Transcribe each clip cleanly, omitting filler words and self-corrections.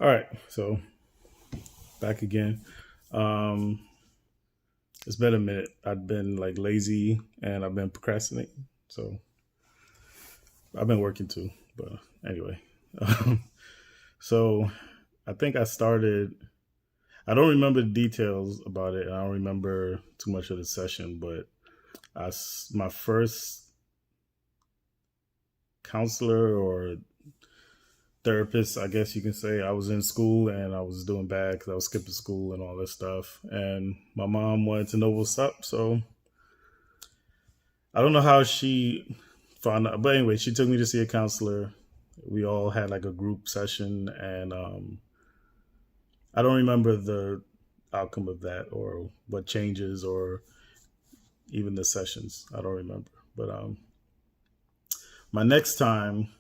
All right, so back again. Um, it's been a minute. I've been like lazy and I've been procrastinating. So I've been working too. But anyway, so I think I started. I don't remember the details about it. I don't remember too much of the session, but my first counselor or therapist, I guess you can say, I was in school and I was doing bad because I was skipping school and all this stuff. And my mom wanted to know what's up, so I don't know how she found out, but anyway, she took me to see a counselor. We all had like a group session, and I don't remember the outcome of that or what changes or even the sessions. I don't remember. But my next time,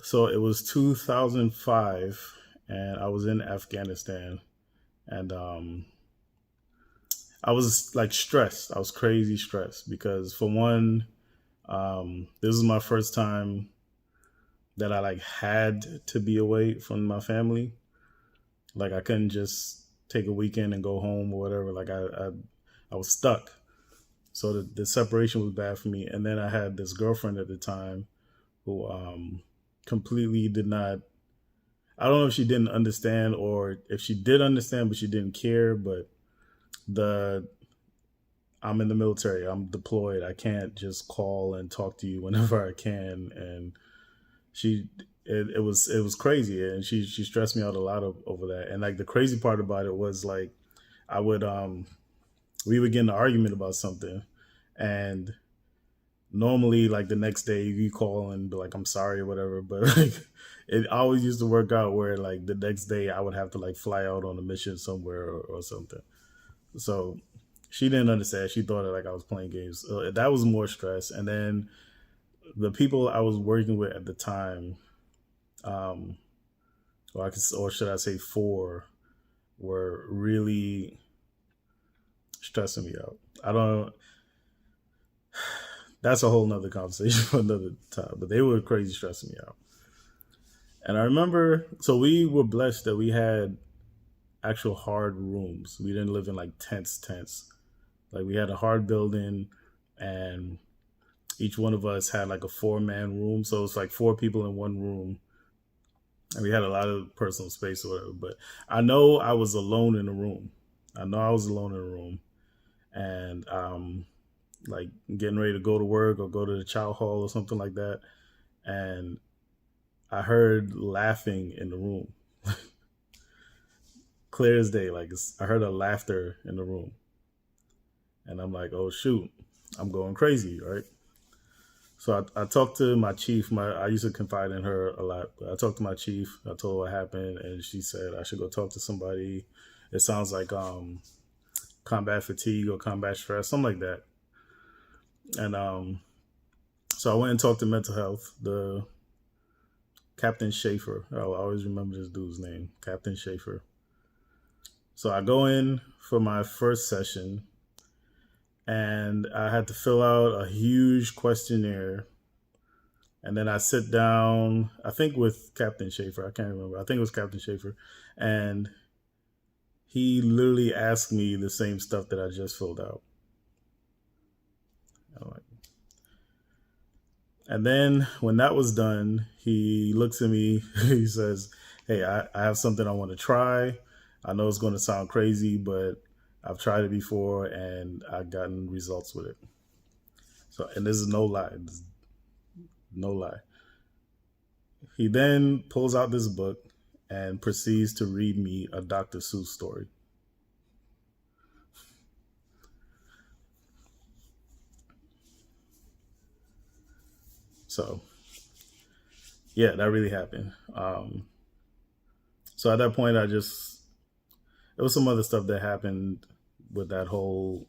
so it was 2005, and I was in Afghanistan, and I was like stressed. I was crazy stressed because for one, this is my first time that I like had to be away from my family. Like I couldn't just take a weekend and go home or whatever. Like I was stuck. So the separation was bad for me. And then I had this girlfriend at the time who completely did not. I don't know if she didn't understand or if she did understand, but she didn't care. But the I'm in the military. I'm deployed. I can't just call and talk to you whenever I can. And she it was crazy, and she stressed me out a lot over that. And like the crazy part about it was like I would we would get in an argument about something, and normally like the next day you call and be like I'm sorry or whatever, but like it always used to work out where like the next day I would have to like fly out on a mission somewhere or something. So she didn't understand. She thought like I was playing games. So that was more stress. And then the people I was working with at the time, um, or should I say four, were really stressing me out. I don't. That's a whole nother conversation for another time. But they were crazy stressing me out. And I remember, so we were blessed that we had actual hard rooms. We didn't live in like tents. Like we had a hard building, and each one of us had like a four-man room. So it's like four people in one room, and we had a lot of personal space or whatever. But I know I was alone in the room. I know I was alone in the room, and like getting ready to go to work or go to the chow hall or something like that, and I heard laughing in the room, clear as day. Like I heard a laughter in the room, and I'm like, oh shoot, I'm going crazy, right? So I talked to my chief. I used to confide in her a lot. But I talked to my chief. I told her what happened, and she said I should go talk to somebody. It sounds like combat fatigue or combat stress, something like that. And so I went and talked to mental health. The Captain Schaefer. I'll always remember this dude's name, Captain Schaefer. So I go in for my first session, and I had to fill out a huge questionnaire. And then I sit down, I think with Captain Schaefer. I can't remember. I think it was Captain Schaefer. And he literally asked me the same stuff that I just filled out. I'm like, and then when that was done, he looks at me. He says, hey, I have something I want to try. I know it's going to sound crazy, but I've tried it before and I've gotten results with it. So, and this is no lie. This is no lie. He then pulls out this book and proceeds to read me a Dr. Seuss story. So, yeah, that really happened. So at that point, there was some other stuff that happened with that whole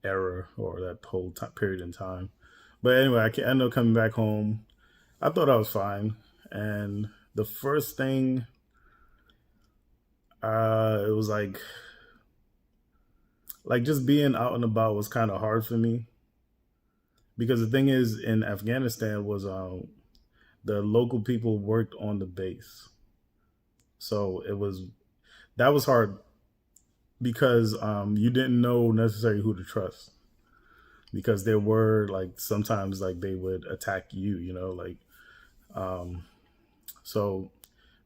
era or that whole period in time. But anyway, I ended up coming back home. I thought I was fine. And the first thing, it was like just being out and about was kind of hard for me because the thing is in Afghanistan was the local people worked on the base. So that was hard because you didn't know necessarily who to trust, because there were like sometimes like they would attack you, like um, so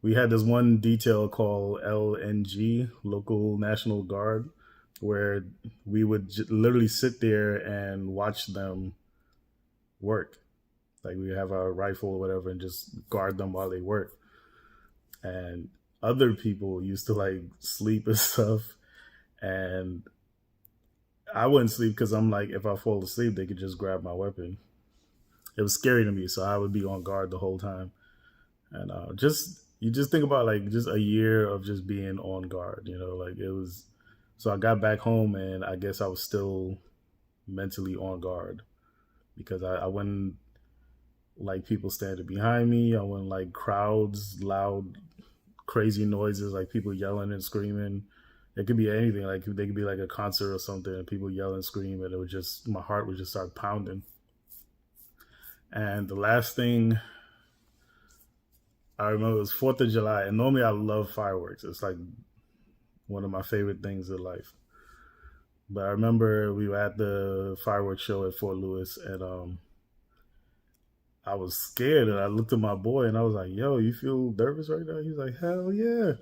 we had this one detail called LNG, Local National Guard, where we would literally sit there and watch them work. Like we have our rifle or whatever and just guard them while they work. And other people used to like sleep and stuff. And I wouldn't sleep because I'm like, if I fall asleep, they could just grab my weapon. It was scary to me, so I would be on guard the whole time. And just you just think about like just a year of just being on guard, like it was. So I got back home and I guess I was still mentally on guard because I wouldn't like people standing behind me. I wouldn't like crowds, loud, crazy noises, like people yelling and screaming. It could be anything. Like they could be like a concert or something, and people yell and scream, and it would just my heart would just start pounding. And the last thing I remember was Fourth of July, and normally I love fireworks. It's like one of my favorite things in life. But I remember we were at the fireworks show at Fort Lewis, and I was scared, and I looked at my boy, and I was like, "Yo, you feel nervous right now?" He was like, "Hell yeah!"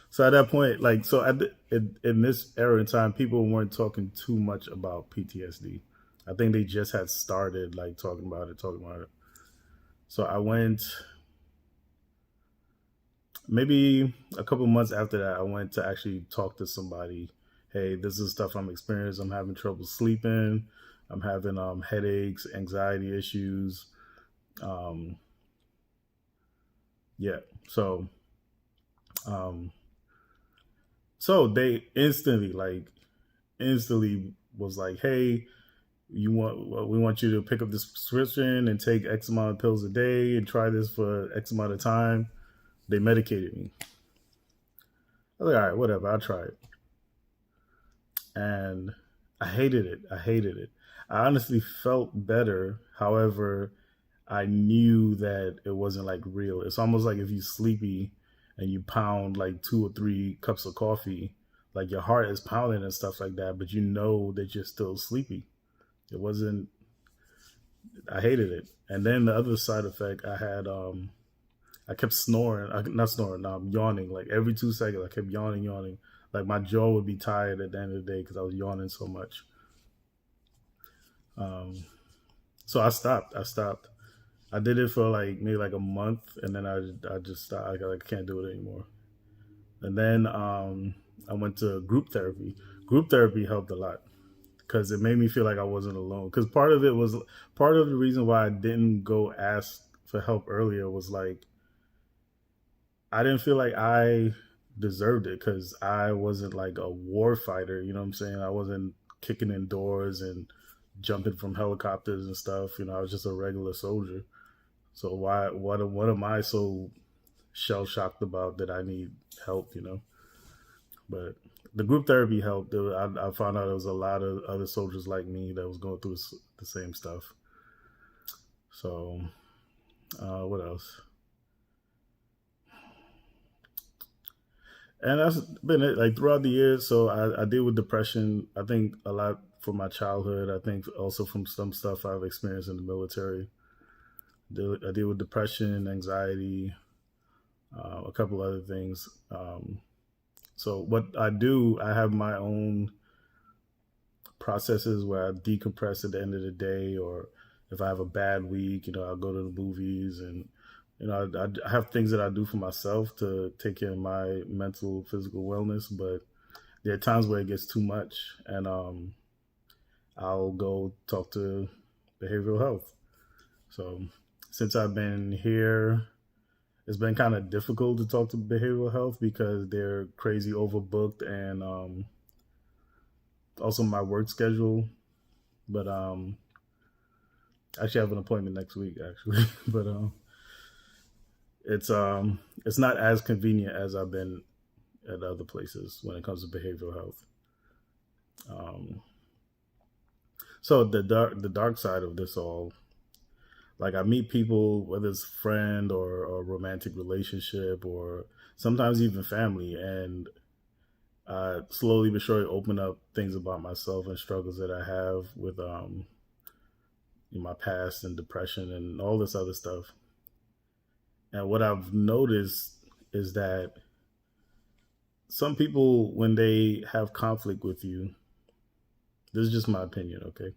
So at that point, like, so in this era in time, people weren't talking too much about PTSD. I think they just had started like talking about it. So I went maybe a couple months after that. I went to actually talk to somebody. Hey, this is stuff I'm experiencing. I'm having trouble sleeping. I'm having headaches, anxiety issues. Um, yeah. Um, so they instantly was like, hey, we want you to pick up this prescription and take X amount of pills a day and try this for X amount of time. They medicated me. I was like, all right, whatever, I'll try it. And I hated it. I hated it. I honestly felt better. However, I knew that it wasn't like real. It's almost like if you're sleepy and you pound like 2 or 3 cups of coffee, like your heart is pounding and stuff like that, but you know that you're still sleepy. It wasn't. I hated it. And then the other side effect I had, I kept snoring. Not snoring. Yawning. Like every 2 seconds, I kept yawning. Like my jaw would be tired at the end of the day because I was yawning so much. Um, so I stopped. I did it for like maybe like a month, and then I just stopped. I can't do it anymore. And then I went to group therapy. Group therapy helped a lot because it made me feel like I wasn't alone. Because part of the reason why I didn't go ask for help earlier was like I didn't feel like I deserved it because I wasn't like a war fighter. You know what I'm saying? I wasn't kicking in doors and jumping from helicopters and stuff. I was just a regular soldier. So what am I so shell shocked about that I need help? But the group therapy helped. I found out there was a lot of other soldiers like me that was going through the same stuff. So what else? And that's been it. Like throughout the years, so I deal with depression. I think a lot from my childhood. I think also from some stuff I've experienced in the military. I deal with depression, anxiety, a couple other things. So what I do, I have my own processes where I decompress at the end of the day, or if I have a bad week, I'll go to the movies and I have things that I do for myself to take care of my mental, physical wellness. But there are times where it gets too much, and I'll go talk to behavioral health. So since I've been here, it's been kind of difficult to talk to behavioral health because they're crazy overbooked and also my work schedule. But I actually have an appointment next week actually, but it's not as convenient as I've been at other places when it comes to behavioral health. Um, so the dark side of this all, Like I meet people, whether it's friend or a romantic relationship or sometimes even family, and slowly but surely open up things about myself and struggles that I have with in my past and depression and all this other stuff. And what I've noticed is that some people, when they have conflict with you, this is just my opinion, okay?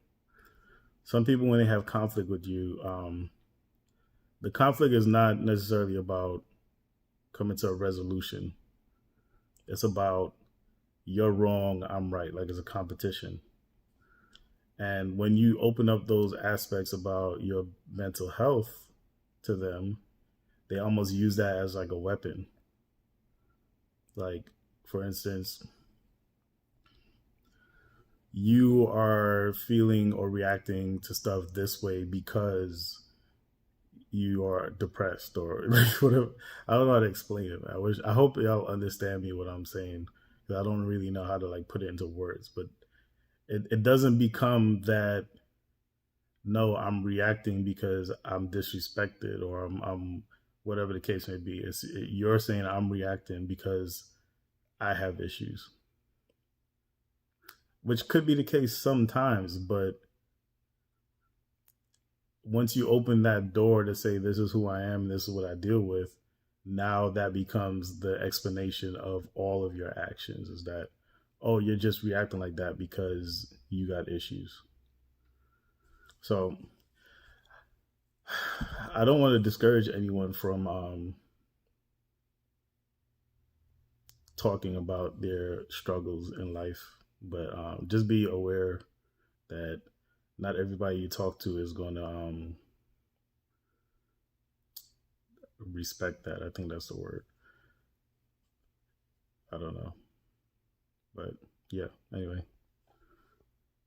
Some people, when they have conflict with you, the conflict is not necessarily about coming to a resolution. It's about you're wrong, I'm right. Like it's a competition. And when you open up those aspects about your mental health to them, they almost use that as like a weapon. Like, for instance, you are feeling or reacting to stuff this way because you are depressed or like whatever. I don't know how to explain it. I hope y'all understand me what I'm saying, because I don't really know how to like put it into words. But it doesn't become that, no, I'm reacting because I'm disrespected or I'm whatever the case may be. You're saying I'm reacting because I have issues, which could be the case sometimes. But once you open that door to say, this is who I am, this is what I deal with, now that becomes the explanation of all of your actions, is that, oh, you're just reacting like that because you got issues. So I don't want to discourage anyone from talking about their struggles in life, but just be aware that not everybody you talk to is going to respect that. I think that's the word. I don't know, but yeah. Anyway.